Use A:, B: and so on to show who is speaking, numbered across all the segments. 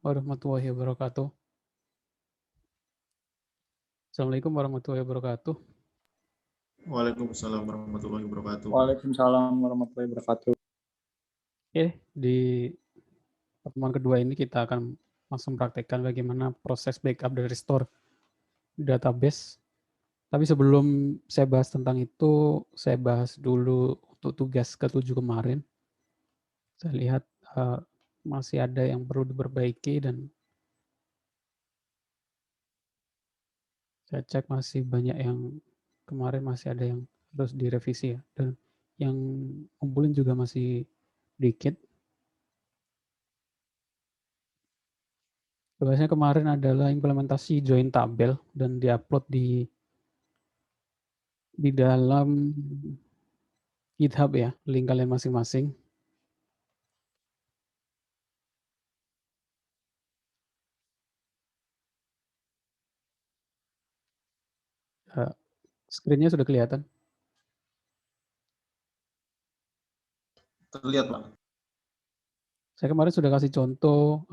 A: warahmatullahi wabarakatuh. Assalamualaikum warahmatullahi wabarakatuh.
B: Waalaikumsalam warahmatullahi wabarakatuh.
C: Waalaikumsalam warahmatullahi wabarakatuh.
A: Oke, di pertemuan kedua ini kita akan langsung praktekkan bagaimana proses backup dan restore database. Tapi sebelum saya bahas tentang itu, saya bahas dulu untuk tugas ke-7 kemarin. Saya lihat masih ada yang perlu diperbaiki dan saya cek masih banyak yang kemarin masih ada yang harus direvisi ya. Dan yang kumpulin juga masih dikit. Tugasnya kemarin adalah implementasi join tabel dan diupload di dalam GitHub ya, link kalian masing-masing. Screen-nya sudah kelihatan?
B: Terlihat, Pak.
A: Saya kemarin sudah kasih contoh,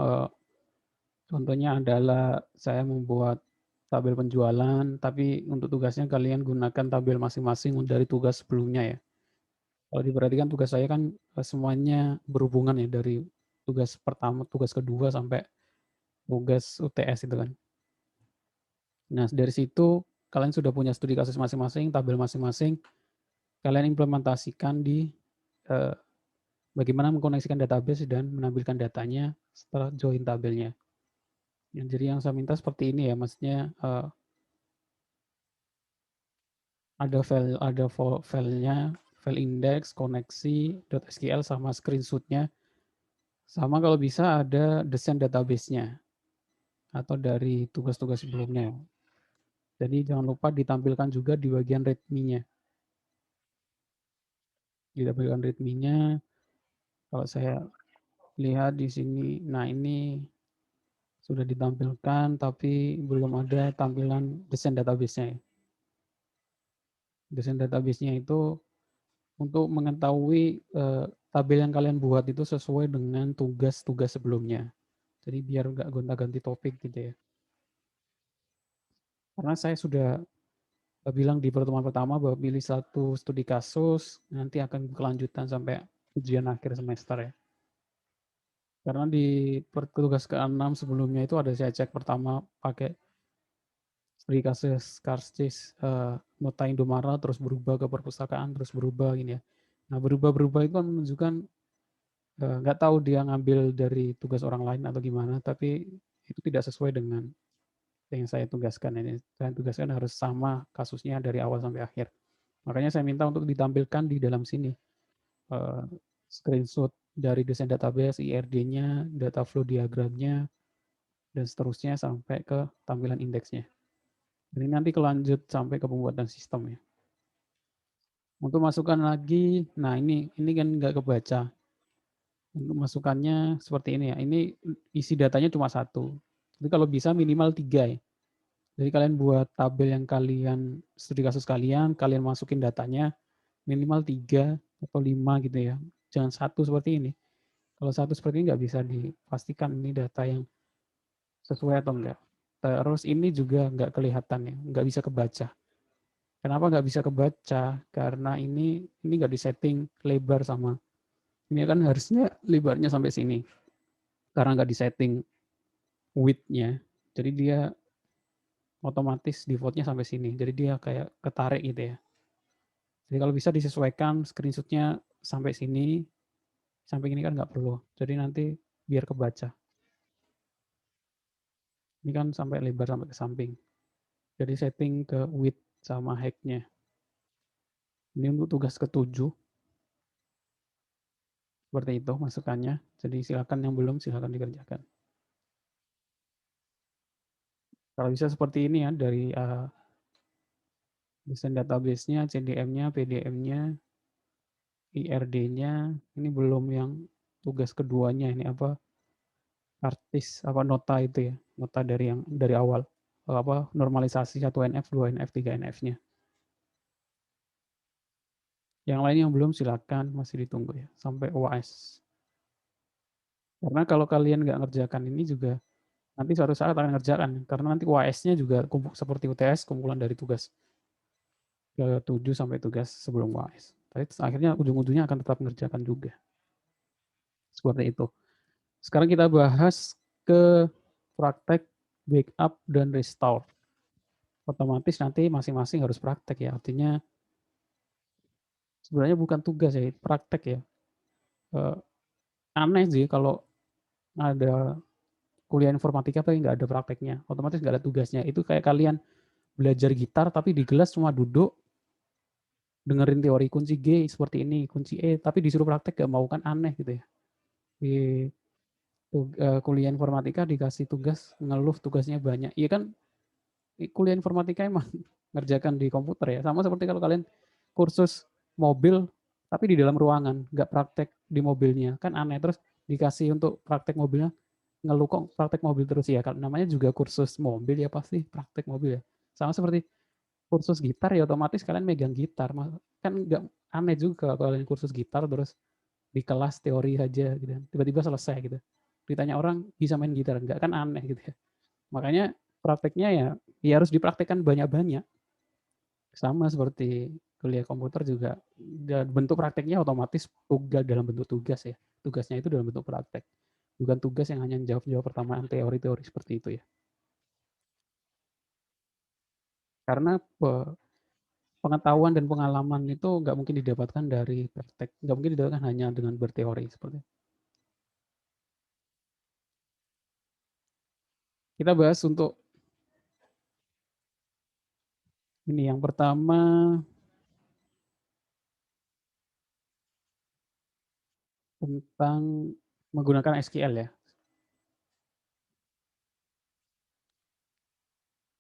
A: contohnya adalah saya membuat tabel penjualan, tapi untuk tugasnya kalian gunakan tabel masing-masing dari tugas sebelumnya ya. Kalau diperhatikan tugas saya kan semuanya berhubungan ya, dari tugas pertama, tugas kedua, sampai tugas UTS itu kan. Nah, dari situ kalian sudah punya studi kasus masing-masing, tabel masing-masing, kalian implementasikan di bagaimana mengkoneksikan database dan menampilkan datanya setelah join tabelnya. Jadi yang saya minta seperti ini ya, maksudnya ada filenya, file index, koneksi, .sql sama screenshot-nya. Sama kalau bisa ada desain database-nya atau dari tugas-tugas sebelumnya. Jadi jangan lupa ditampilkan juga di bagian readme-nya. Ditampilkan readme-nya. Kalau saya lihat di sini, nah ini sudah ditampilkan tapi belum ada tampilan desain database-nya. Desain database-nya itu untuk mengetahui tabel yang kalian buat itu sesuai dengan tugas-tugas sebelumnya. Jadi biar nggak gonta-ganti topik gitu ya. Karena saya sudah bilang di pertemuan pertama bahwa pilih satu studi kasus, nanti akan kelanjutan sampai ujian akhir semester ya. Karena di tugas ke-6 sebelumnya itu ada saya cek pertama pakai studi kasus karcis nota Indomaret, terus berubah ke perpustakaan, terus berubah gini ya. Nah berubah-berubah itu kan menunjukkan nggak tahu dia ngambil dari tugas orang lain atau gimana, tapi itu tidak sesuai dengan yang saya tugaskan ini. Saya tugaskan harus sama kasusnya dari awal sampai akhir. Makanya saya minta untuk ditampilkan di dalam sini screenshot dari desain database, IRD-nya, data flow diagramnya, dan seterusnya sampai ke tampilan indeksnya. Jadi nanti kelanjut sampai ke pembuatan sistem ya. Untuk masukkan lagi, nah ini kan nggak kebaca. Untuk masukannya seperti ini ya. Ini isi datanya cuma satu. Jadi kalau bisa minimal 3 ya. Jadi kalian buat tabel yang kalian studi kasus kalian masukin datanya minimal 3 atau 5 gitu ya. Jangan satu seperti ini. Kalau satu seperti ini nggak bisa dipastikan ini data yang sesuai atau enggak. Terus ini juga nggak kelihatan ya, nggak bisa kebaca. Kenapa nggak bisa kebaca? Karena ini nggak disetting lebar sama. Ini kan harusnya lebarnya sampai sini. Karena nggak disetting width-nya, jadi dia otomatis default-nya sampai sini. Jadi dia kayak ketarik gitu ya. Jadi kalau bisa disesuaikan screenshot-nya sampai sini, sampai ini kan nggak perlu. Jadi nanti biar kebaca. Ini kan sampai lebar sampai ke samping. Jadi setting ke width sama height-nya. Ini untuk tugas ke-7. Seperti itu masukannya. Jadi silakan yang belum silakan dikerjakan. Kalau bisa seperti ini ya dari desain database-nya, CDM-nya, PDM-nya, IRD-nya. Ini belum yang tugas keduanya ini apa artis apa nota itu ya, nota dari awal apa normalisasi 1NF, 2NF, 3NF-nya. Yang lain yang belum silakan masih ditunggu ya sampai UAS. Karena kalau kalian nggak ngerjakan ini juga nanti suatu saat akan ngerjakan. Karena nanti UAS-nya juga seperti UTS, kumpulan dari tugas ke-7 sampai tugas sebelum UAS. Tapi akhirnya ujung-ujungnya akan tetap mengerjakan juga. Seperti itu. Sekarang kita bahas ke praktek backup dan restore. Otomatis nanti masing-masing harus praktek ya. Artinya sebenarnya bukan tugas ya, praktek ya. Eh, Aneh sih kalau ada kuliah informatika tapi nggak ada prakteknya. Otomatis nggak ada tugasnya. Itu kayak kalian belajar gitar tapi di kelas cuma duduk dengerin teori kunci G seperti ini, kunci E, tapi disuruh praktek gak mau, kan aneh gitu ya. Di kuliah informatika dikasih tugas ngeluh tugasnya banyak. Iya kan kuliah informatika emang ngerjakan di komputer ya. Sama seperti kalau kalian kursus mobil tapi di dalam ruangan, nggak praktek di mobilnya, kan aneh. Terus dikasih untuk praktek mobilnya, ngeluh kok praktek mobil terus ya. Kalau namanya juga kursus mobil ya pasti praktek mobil ya. Sama seperti kursus gitar ya otomatis kalian megang gitar. Kan nggak aneh juga kalau kalian kursus gitar terus di kelas teori saja gitu. Tiba-tiba selesai gitu. Ditanya orang bisa main gitar enggak, kan aneh gitu ya. Makanya prakteknya ya harus dipraktekkan banyak-banyak. Sama seperti kuliah komputer juga bentuk prakteknya otomatis tugas dalam bentuk tugas ya. Tugasnya itu dalam bentuk praktek. Bukan tugas yang hanya jawab-jawab pertanyaan teori-teori seperti itu ya. Karena pengetahuan dan pengalaman itu nggak mungkin didapatkan dari praktek, nggak mungkin didapatkan hanya dengan berteori seperti itu. Kita bahas untuk ini yang pertama tentang menggunakan SQL ya.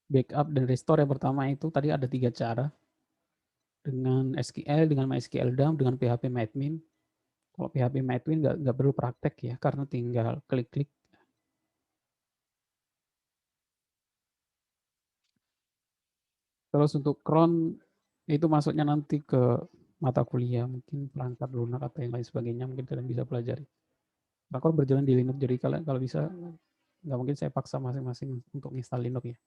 A: Backup dan restore yang pertama itu tadi ada 3 cara, dengan SQL, dengan MySQL dump, dengan PHP-Admin. Kalau PHP-Admin nggak perlu praktek ya, karena tinggal klik-klik. Terus untuk cron itu masuknya nanti ke mata kuliah, mungkin perangkat lunak atau yang lain sebagainya, mungkin kalian bisa pelajari. Bakal berjalan di Linux, jadi kalian kalau bisa nggak mungkin saya paksa masing-masing untuk install Linux ya.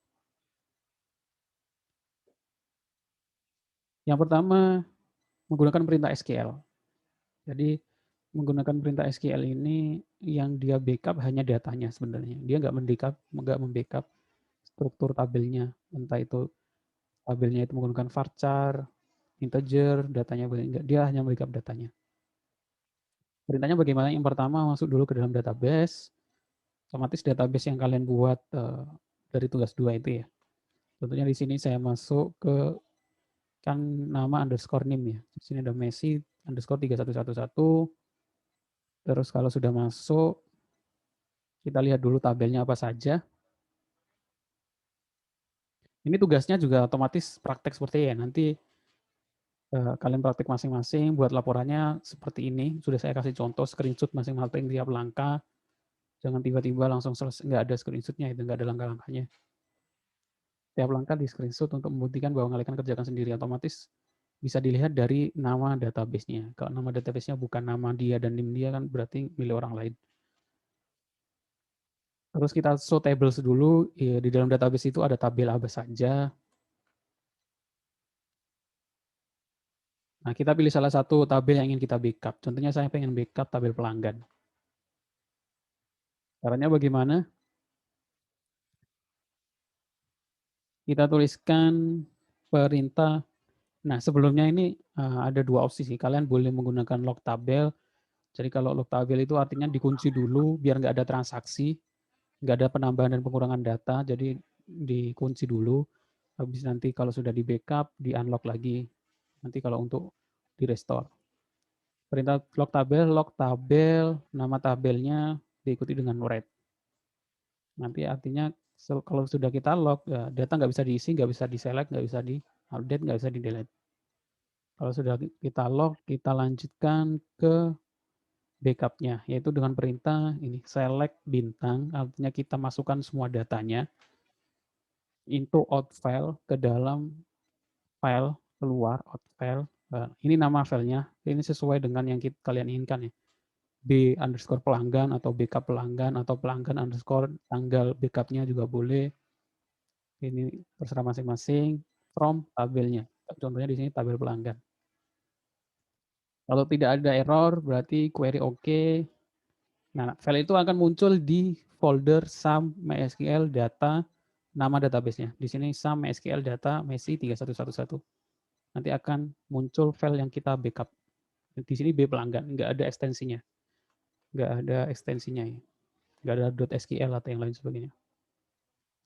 A: Yang pertama menggunakan perintah SQL. Jadi menggunakan perintah SQL ini yang dia backup hanya datanya sebenarnya. Dia nggak membackup struktur tabelnya, entah itu tabelnya itu menggunakan varchar, integer, datanya enggak, dia hanya backup datanya. Perintahnya bagaimana? Yang pertama masuk dulu ke dalam database, otomatis database yang kalian buat dari tugas 2 itu ya. Tentunya di sini saya masuk ke kan nama underscore name ya. Di sini ada Messi underscore 3111. Terus kalau sudah masuk, kita lihat dulu tabelnya apa saja. Ini tugasnya juga otomatis praktek seperti ya. Nanti kalian praktek masing-masing, buat laporannya seperti ini. Sudah saya kasih contoh screenshot masing-masing tiap langkah. Jangan tiba-tiba langsung selesai, nggak ada screenshotnya itu, nggak ada langkah-langkahnya. Tiap langkah di screenshot untuk membuktikan bahwa kalian kerjakan sendiri. Otomatis bisa dilihat dari nama database-nya. Kalau nama database-nya bukan nama dia dan NIM dia kan berarti milik orang lain. Terus kita show tables dulu. Ya, di dalam database itu ada tabel apa saja. Nah, kita pilih salah satu tabel yang ingin kita backup. Contohnya saya pengen backup tabel pelanggan. Caranya bagaimana? Kita tuliskan perintah. Nah, sebelumnya ini ada 2 opsi sih. Kalian boleh menggunakan log tabel. Jadi kalau log tabel itu artinya dikunci dulu biar nggak ada transaksi, nggak ada penambahan dan pengurangan data. Jadi dikunci dulu. Habis nanti kalau sudah di backup, di unlock lagi. Nanti kalau untuk di restore. Perintah log tabel, nama tabelnya diikuti dengan red. Nanti artinya kalau sudah kita log, ya, data nggak bisa diisi, nggak bisa di-select, nggak bisa di-update, nggak bisa di-delete. Kalau sudah kita log, kita lanjutkan ke backupnya, yaitu dengan perintah ini select bintang, artinya kita masukkan semua datanya into out file ke dalam file keluar out file. Ini nama filenya, ini sesuai dengan yang kalian inginkan ya. B underscore pelanggan atau backup pelanggan atau pelanggan underscore tanggal backupnya juga boleh. Ini terserah masing-masing. From tabelnya. Contohnya di sini tabel pelanggan. Kalau tidak ada error berarti query oke. Nah, file itu akan muncul di folder sum MySQL data nama database-nya. Di sini sum MySQL data Messi 3111. Nanti akan muncul file yang kita backup. Di sini B pelanggan, nggak ada ekstensinya. Nggak ada ekstensinya ya. Nggak ada .sql atau yang lain sebagainya.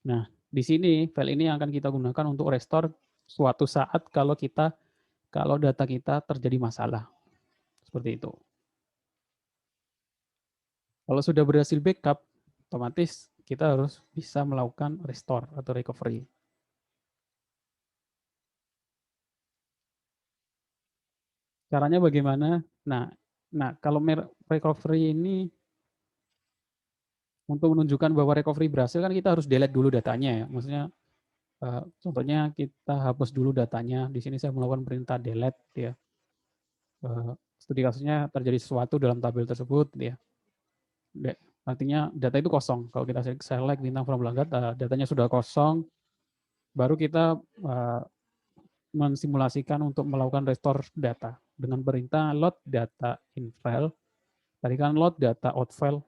A: Nah, di sini file ini akan kita gunakan untuk restore suatu saat kalau data kita terjadi masalah. Seperti itu. Kalau sudah berhasil backup, otomatis kita harus bisa melakukan restore atau recovery. Caranya bagaimana? Nah, kalau recovery ini untuk menunjukkan bahwa recovery berhasil kan kita harus delete dulu datanya ya. Maksudnya contohnya kita hapus dulu datanya. Di sini saya melakukan perintah delete ya. Studi kasusnya terjadi sesuatu dalam tabel tersebut ya. Artinya data itu kosong. Kalau kita select bintang from pelanggan, datanya sudah kosong, baru kita mensimulasikan untuk melakukan restore data dengan perintah load data in file. Tadi kan load data out file.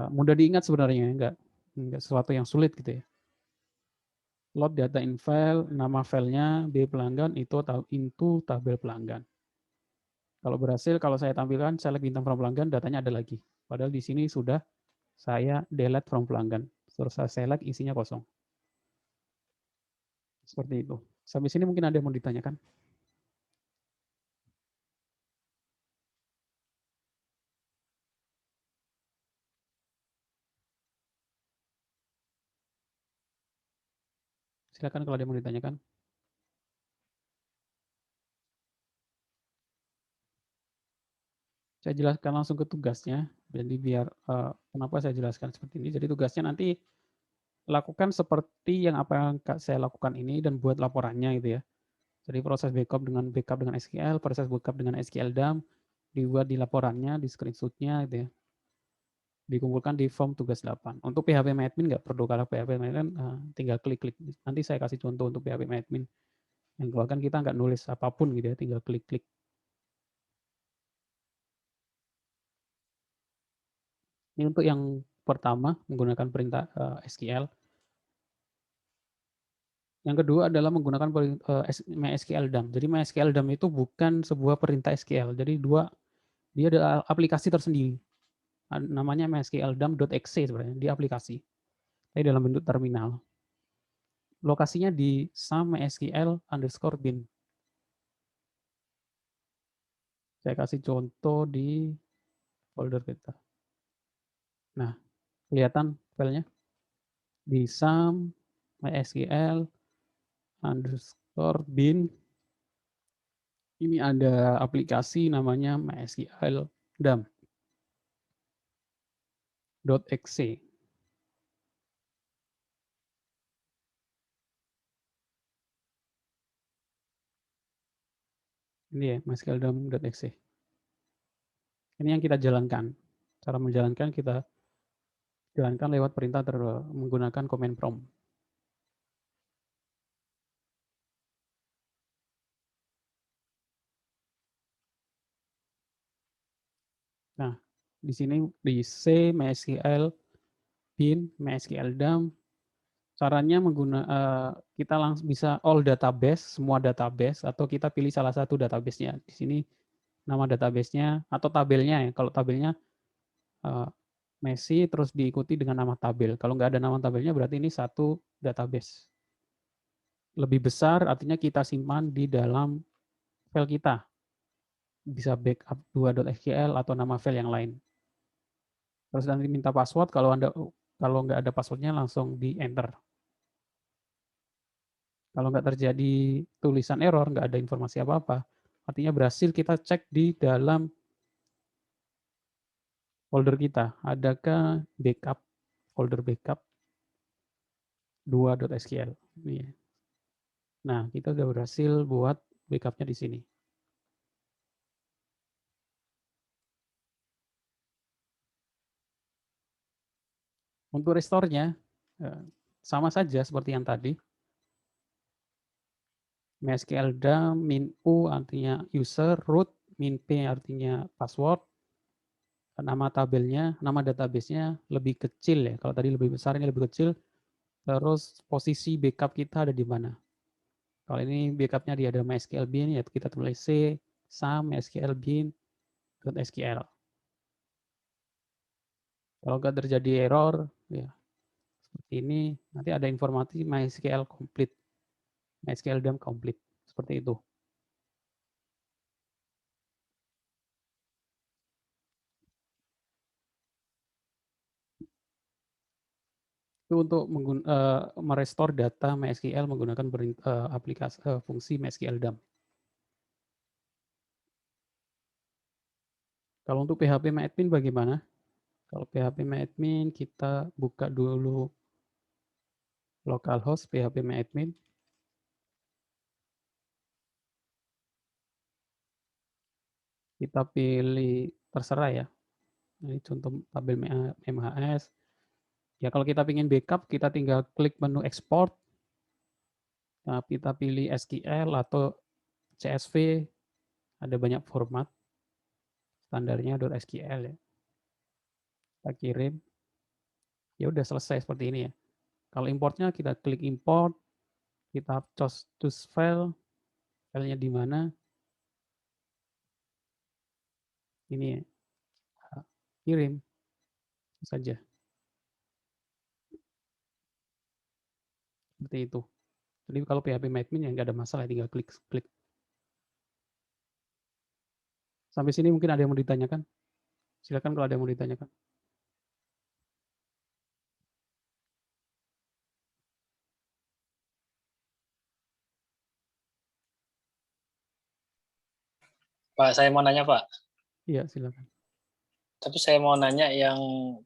A: Mudah diingat sebenarnya, enggak sesuatu yang sulit gitu ya. Load data in file, nama filenya B pelanggan itu into tabel pelanggan. Kalau berhasil, kalau saya tampilkan select bintang from pelanggan, datanya ada lagi. Padahal di sini sudah saya delete from pelanggan. Terus saya select isinya kosong. Seperti itu. Sampai sini mungkin ada yang mau ditanyakan. Silakan kalau ada yang mau ditanyakan. Saya jelaskan langsung ke tugasnya. Jadi biar kenapa saya jelaskan seperti ini. Jadi tugasnya nanti lakukan seperti apa yang saya lakukan ini dan buat laporannya gitu ya. Jadi proses backup dengan SQL, proses backup dengan SQL dump, dibuat di laporannya, di screenshot-nya gitu ya. Dikumpulkan di form tugas 8. Untuk PHP admin nggak perlu, kalau PHP admin tinggal klik-klik. Nanti saya kasih contoh untuk PHP admin. Yang keluarkan kita nggak nulis apapun gitu ya, tinggal klik-klik. Ini untuk yang pertama menggunakan perintah SQL. Yang kedua adalah menggunakan MySQL dump. Jadi MySQL dump itu bukan sebuah perintah SQL. Jadi dia ada aplikasi tersendiri. Namanya MySQL dump.exe sebenarnya di aplikasi. Tapi dalam bentuk terminal. Lokasinya di sum MySQL underscore bin. Saya kasih contoh di folder kita. Nah, kelihatan filenya di sum MySQL underscore bin. Ini ada aplikasi namanya MySQL dump.exe. Ini ya, MySQL dump.exe. Ini yang kita jalankan. Cara menjalankan kita jalankan lewat perintah menggunakan command prompt. Nah, di sini di C MySQL bin MySQL dump. Caranya kita langsung bisa all database, semua database, atau kita pilih salah satu database-nya. Di sini nama database-nya atau tabelnya ya. Kalau tabelnya Messi terus diikuti dengan nama tabel. Kalau nggak ada nama tabelnya berarti ini satu database. Lebih besar artinya kita simpan di dalam file kita. Bisa backup 2.sql atau nama file yang lain. Terus nanti minta password, kalau nggak ada passwordnya langsung di enter. Kalau nggak terjadi tulisan error, nggak ada informasi apa-apa, artinya berhasil kita cek di dalam folder kita. Adakah backup, folder backup 2.sql. Nah, kita sudah berhasil buat backupnya di sini. Untuk restore-nya sama saja seperti yang tadi. MySQL dump, min u artinya user, root, min p artinya password, nama tabelnya, nama database-nya lebih kecil ya. Kalau tadi lebih besar, ini lebih kecil. Terus posisi backup kita ada di mana. Kalau ini backup-nya di ada MySQL bin, ya kita tulis C, sum, MySQL bin, .sql. Kalau nggak terjadi error, ya seperti ini, nanti ada informasi MySQL complete, MySQL dump complete, seperti itu. Itu untuk merestore data MySQL menggunakan aplikasi fungsi MySQL dump. Kalau untuk PHP MyAdmin bagaimana? Kalau PHP MyAdmin kita buka dulu localhost PHP MyAdmin. Kita pilih terserah ya. Ini contoh tabel MHS. Ya kalau kita ingin backup, kita tinggal klik menu export. Nah, kita pilih SQL atau CSV. Ada banyak format. Standarnya .sql ya. Kita kirim. Ya udah selesai seperti ini ya. Kalau importnya kita klik import, kita choose file, filenya di mana? Ini ya. Kirim saja. Seperti itu. Jadi kalau PHP MyAdmin ya nggak ada masalah, tinggal klik. Sampai sini mungkin ada yang mau ditanyakan? Silakan kalau ada yang mau ditanyakan.
B: Pak, saya mau nanya, Pak.
A: Iya, silakan.
B: Tapi saya mau nanya yang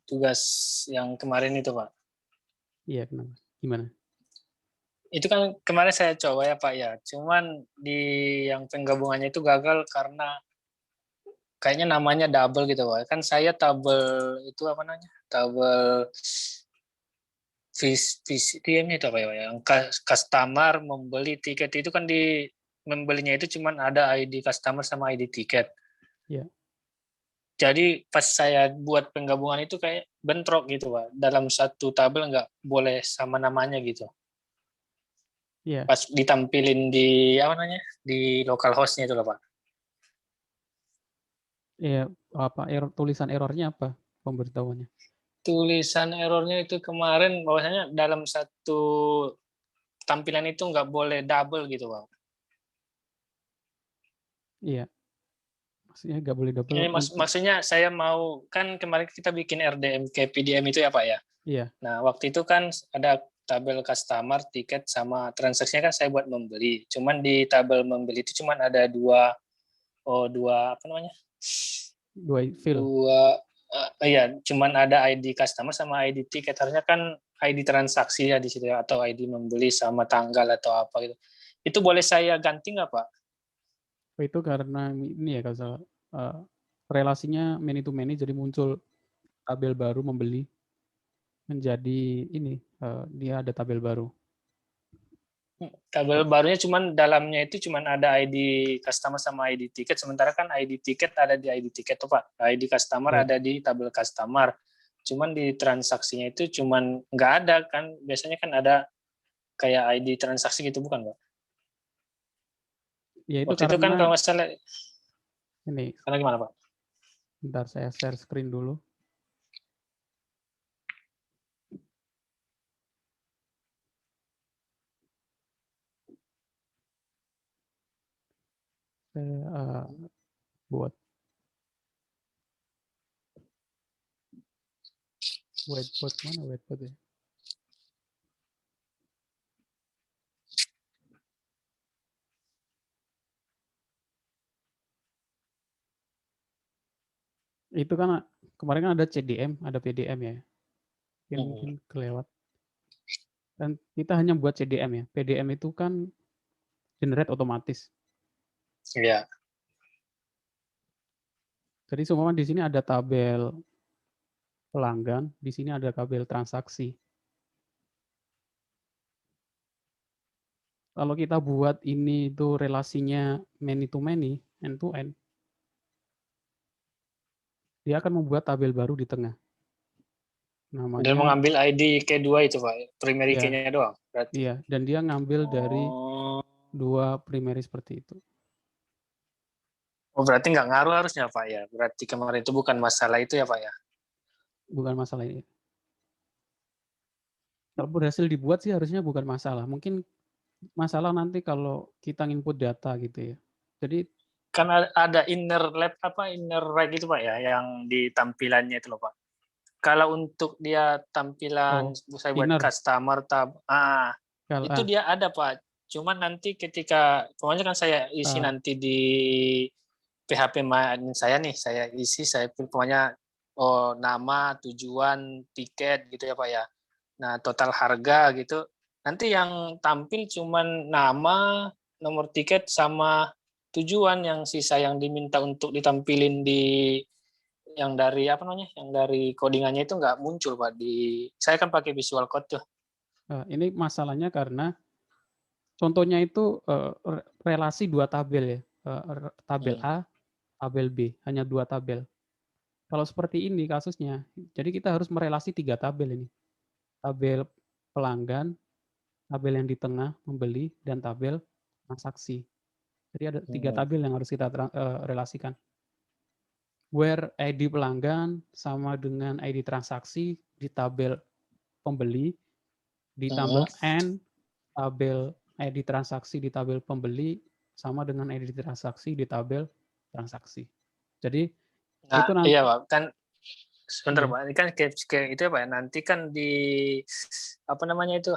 B: tugas yang kemarin itu, Pak.
A: Iya, kenapa? Gimana?
B: Itu kan kemarin saya coba ya, Pak ya. Cuman di yang penggabungannya itu gagal karena kayaknya namanya double gitu, Pak. Kan saya tabel itu apa namanya? Tabel VCTM itu apa ya, Pak? Yang customer membeli tiket itu kan di membelinya itu cuman ada ID customer sama ID tiket.
A: Iya.
B: Jadi pas saya buat penggabungan itu kayak bentrok gitu, Pak. Dalam satu tabel nggak boleh sama namanya gitu.
A: Iya.
B: Pas ditampilin di apa namanya? Di localhost-nya itu loh, Pak.
A: Iya, apa tulisan errornya apa pemberitahuannya?
B: Tulisan errornya itu kemarin bahwasanya dalam satu tampilan itu nggak boleh double gitu, Pak.
A: Iya. Maksudnya nggak boleh double
B: Ini
A: untuk.
B: maksudnya saya mau, kan kemarin kita bikin RDM ke PDM itu ya, Pak ya.
A: Iya.
B: Nah, waktu itu kan ada tabel customer, tiket, sama transaksinya kan saya buat membeli. Cuman di tabel membeli itu cuman ada dua apa namanya?
A: Dua field.
B: Iya, cuman ada ID customer sama ID tiket. Harusnya kan ID transaksi ya di situ ya, atau ID membeli sama tanggal atau apa gitu. Itu boleh saya ganti nggak, Pak?
A: Itu karena ini ya kalau salah, relasinya many to many, jadi muncul tabel baru membeli menjadi ini, dia ada tabel baru.
B: Tabel barunya cuman dalamnya itu cuman ada ID customer sama ID tiket, sementara kan ID tiket ada di ID tiket tuh, Pak. ID customer
A: Iya.
B: ada di tabel customer. Cuman di transaksinya itu cuman nggak ada kan, biasanya kan ada kayak ID transaksi gitu, bukan, Pak?
A: Ya itu
B: Waktu itu kan
A: karena
B: kalau nggak salah,
A: ini,
B: karena gimana, Pak?
A: bentar saya share screen dulu. Saya buat whiteboard, mana whiteboard ya? Itu kan kemarin kan ada CDM, ada PDM ya. Mungkin kelewat. Dan kita hanya buat CDM ya. PDM itu kan generate otomatis.
B: Iya.
A: Jadi semua di sini ada tabel pelanggan, di sini ada tabel transaksi. Kalau kita buat ini itu relasinya many to many, end to end, dia akan membuat tabel baru di tengah.
B: Dan
A: Namanya
B: mengambil ID kedua itu Pak, primary
A: ya,
B: key-nya doang berarti.
A: iya, dan dia ngambil dari
B: Oh,
A: dua primary seperti itu.
B: oh berarti nggak ngaruh harusnya Pak ya. Berarti kemarin itu bukan masalah itu ya Pak ya.
A: Bukan masalah ini. Kalau berhasil dibuat sih harusnya bukan masalah. Mungkin masalah nanti kalau kita input data gitu ya. Jadi
B: Kan ada inner lab inner right itu Pak ya, yang di tampilannya itu loh Pak. Kalau untuk dia tampilan saya buat
A: inner
B: customer
A: kalau
B: itu dia ada Pak. Cuman nanti ketika pokoknya kan saya isi nanti di PHP admin saya nih, saya isi saya pokoknya nama, tujuan, tiket gitu ya Pak ya. Nah, total harga gitu. Nanti yang tampil cuman nama, nomor tiket sama tujuan, yang sisa yang diminta untuk ditampilin di yang dari yang dari codingannya itu nggak muncul Pak di saya kan pakai Visual Code tuh.
A: ini masalahnya karena contohnya itu relasi dua tabel ya, tabel A, tabel B, hanya dua tabel. Kalau seperti ini kasusnya, jadi kita harus merelasi 3 tabel ini. Tabel pelanggan, tabel yang di tengah membeli, dan tabel transaksi. Jadi ada 3 tabel yang harus kita relasikan. Where ID pelanggan sama dengan ID transaksi di tabel pembeli, ditambah N tabel ID transaksi di tabel pembeli sama dengan ID transaksi di tabel transaksi. Jadi
B: Nah,
A: itu nanti
B: iya Pak, kan sebentar
A: iya.
B: Pak, ini kan kayak itu ya Pak, nanti kan di itu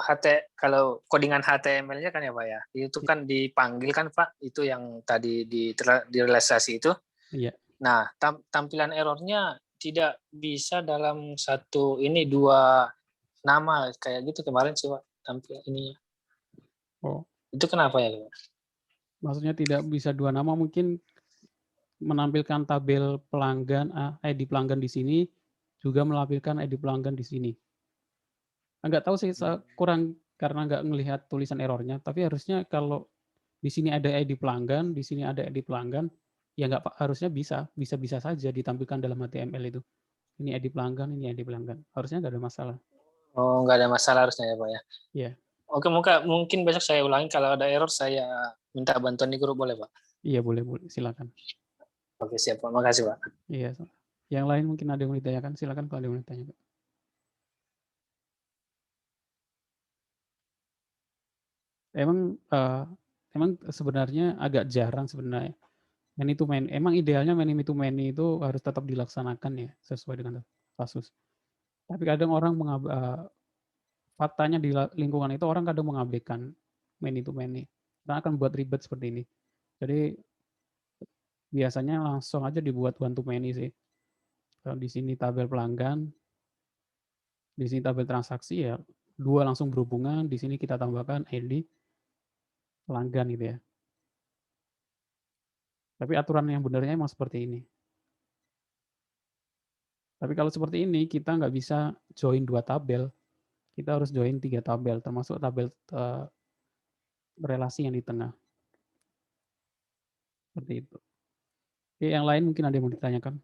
B: kalau codingan HTML-nya kan ya Pak ya, itu kan dipanggil kan Pak, itu yang tadi di realisasi itu.
A: Iya.
B: Nah, tampilan errornya tidak bisa dalam satu ini dua nama kayak gitu kemarin sih Pak, tampil ininya.
A: Oh,
B: Itu kenapa ya?
A: maksudnya tidak bisa dua nama, mungkin menampilkan tabel pelanggan, ID pelanggan di sini, juga menampilkan ID pelanggan di sini. Enggak tahu sih, kurang karena nggak melihat tulisan errornya, tapi harusnya kalau di sini ada ID pelanggan, di sini ada ID pelanggan, ya nggak harusnya bisa saja ditampilkan dalam HTML itu. Ini ID pelanggan, ini ID pelanggan. Harusnya nggak ada masalah.
B: Oh, nggak ada masalah harusnya ya Pak ya.
A: Iya.
B: Oke, mungkin besok saya ulangi, kalau ada error saya minta bantuan di grup boleh Pak?
A: Iya, boleh, silakan.
B: Oke, siap Pak. Makasih Pak.
A: Iya. Yang lain mungkin ada yang mau ditanyakan, silakan kalau ada yang mau ditanyakan. Emang sebenarnya agak jarang sebenarnya many to many. Emang idealnya many to many itu harus tetap dilaksanakan ya sesuai dengan kasus. Tapi kadang orang faktanya di lingkungan itu orang kadang mengabaikan many to many. Karena akan buat ribet seperti ini. Jadi biasanya langsung aja dibuat one to many sih. Kalau di sini tabel pelanggan, di sini tabel transaksi ya, dua langsung berhubungan, di sini kita tambahkan ID pelanggan gitu ya. Tapi aturan yang benarnya emang seperti ini. Tapi kalau seperti ini kita nggak bisa join 2 tabel, kita harus join 3 tabel, termasuk tabel relasi yang di tengah. Seperti itu. Oke, yang lain mungkin ada yang mau ditanyakan?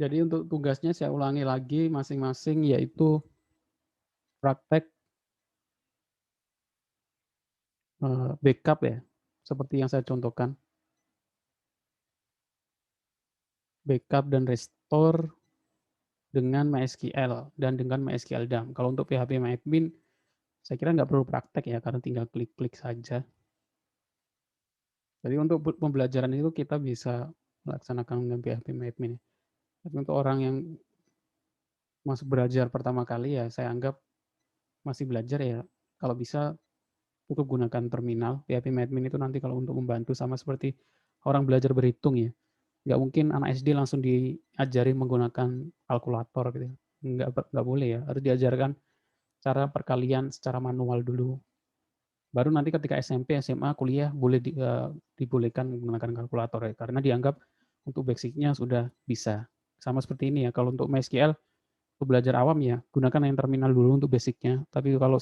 A: Jadi untuk tugasnya saya ulangi lagi masing-masing, yaitu praktek backup ya, seperti yang saya contohkan. Backup dan restore dengan MySQL dan dengan MySQL DAM. Kalau untuk PHP MyAdmin, saya kira nggak perlu praktek ya, karena tinggal klik-klik saja. Jadi untuk pembelajaran itu kita bisa melaksanakan dengan PHP MyAdmin. Tapi untuk orang yang masuk belajar pertama kali ya, saya anggap masih belajar ya, kalau bisa cukup gunakan terminal. PHP MyAdmin itu nanti kalau untuk membantu sama seperti orang belajar berhitung ya. Nggak mungkin anak SD langsung diajarin menggunakan kalkulator gitu. Nggak boleh ya, harus diajarkan cara perkalian secara manual dulu. Baru nanti ketika SMP, SMA, kuliah boleh dibolehkan menggunakan kalkulator ya, karena dianggap untuk basic-nya sudah bisa. Sama seperti ini ya, kalau untuk MySQL, untuk belajar awam ya, gunakan yang terminal dulu untuk basic-nya. Tapi kalau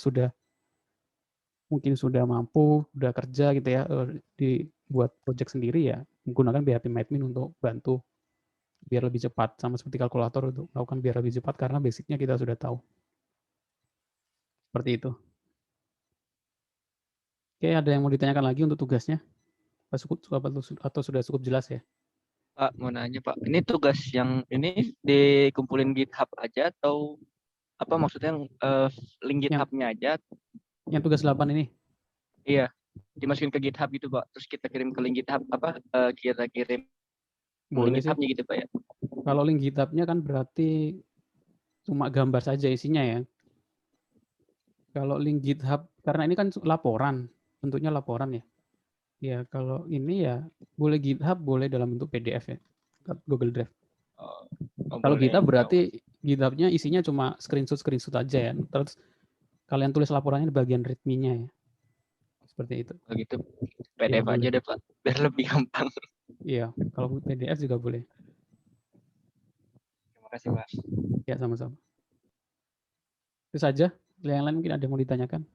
A: mungkin sudah mampu, sudah kerja gitu ya, dibuat project sendiri ya, menggunakan PHP-Admin untuk bantu biar lebih cepat, sama seperti kalkulator untuk melakukan biar lebih cepat karena basic-nya kita sudah tahu. Seperti itu. Oke, ada yang mau ditanyakan lagi untuk tugasnya? Atau sudah cukup jelas ya?
D: Pak, mau nanya Pak, ini tugas yang ini dikumpulin GitHub aja atau apa maksudnya link GitHub-nya aja?
A: Yang tugas 8 ini?
D: Iya, dimasukin ke GitHub gitu Pak, terus kita kirim ke link GitHub kita kirim
A: boleh
D: link
A: sih.
D: GitHub-nya gitu Pak ya?
A: Kalau link GitHub-nya kan berarti cuma gambar saja isinya ya. Kalau link GitHub, karena ini kan laporan, bentuknya laporan ya. Ya kalau ini ya boleh GitHub, boleh dalam bentuk PDF ya, Google Drive. Kalau GitHub berarti GitHub-nya isinya cuma screenshot aja ya. Terus kalian tulis laporannya di bagian readme-nya ya. Seperti itu.
D: Begitu PDF
A: ya,
D: aja deh Pak, biar lebih gampang.
A: Iya, kalau PDF juga boleh.
D: Terima kasih Pak.
A: Ya sama-sama. Itu saja. Yang lain mungkin ada yang mau ditanyakan?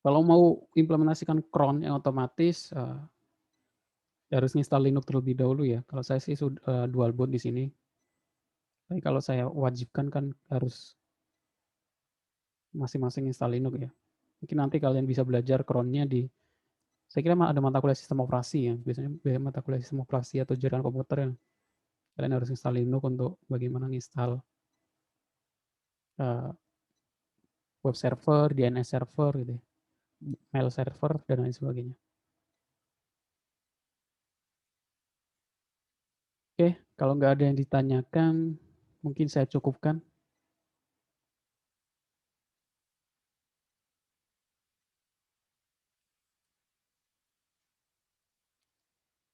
A: Kalau mau implementasikan cron yang otomatis, harus install Linux terlebih dahulu ya. Kalau saya sih dual boot di sini. Tapi kalau saya wajibkan kan harus masing-masing install Linux ya. Mungkin nanti kalian bisa belajar cronnya saya kira ada mata kuliah sistem operasi ya. Biasanya mata kuliah sistem operasi atau jaringan komputer yang kalian harus install Linux untuk bagaimana install web server, DNS server gitu ya, mail server dan lain sebagainya. Oke, kalau nggak ada yang ditanyakan, mungkin saya cukupkan.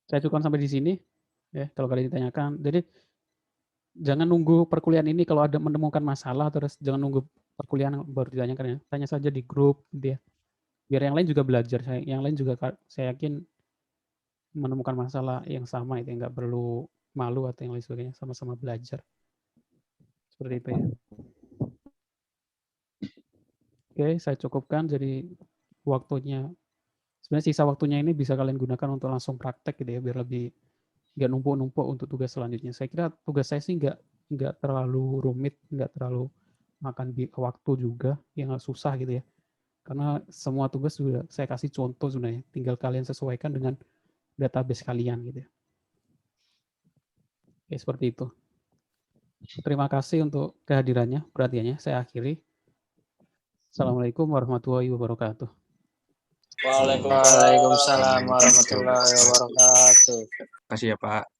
A: Saya cukupkan sampai di sini. Ya, kalau kalian ditanyakan. Jadi jangan nunggu perkuliahan ini kalau ada menemukan masalah, terus jangan nunggu perkuliahan baru ditanyakan ya. Tanya saja di grup gitu ya. Biar yang lain juga belajar. Yang lain juga saya yakin menemukan masalah yang sama itu, nggak perlu malu atau yang lain sebagainya, sama-sama belajar. Seperti itu ya. Oke, saya cukupkan. Jadi waktunya, sebenarnya sisa waktunya ini bisa kalian gunakan untuk langsung praktek gitu ya, biar lebih nggak numpuk-numpuk untuk tugas selanjutnya. Saya kira tugas saya sih nggak terlalu rumit, nggak terlalu makan waktu juga yang susah gitu ya. Karena semua tugas sudah saya kasih contoh sebenarnya, tinggal kalian sesuaikan dengan database kalian gitu ya. Oke, seperti itu. Terima kasih untuk kehadirannya, perhatiannya. Saya akhiri. Assalamualaikum warahmatullahi wabarakatuh.
B: Waalaikumsalam warahmatullahi wabarakatuh.
C: Terima kasih ya Pak.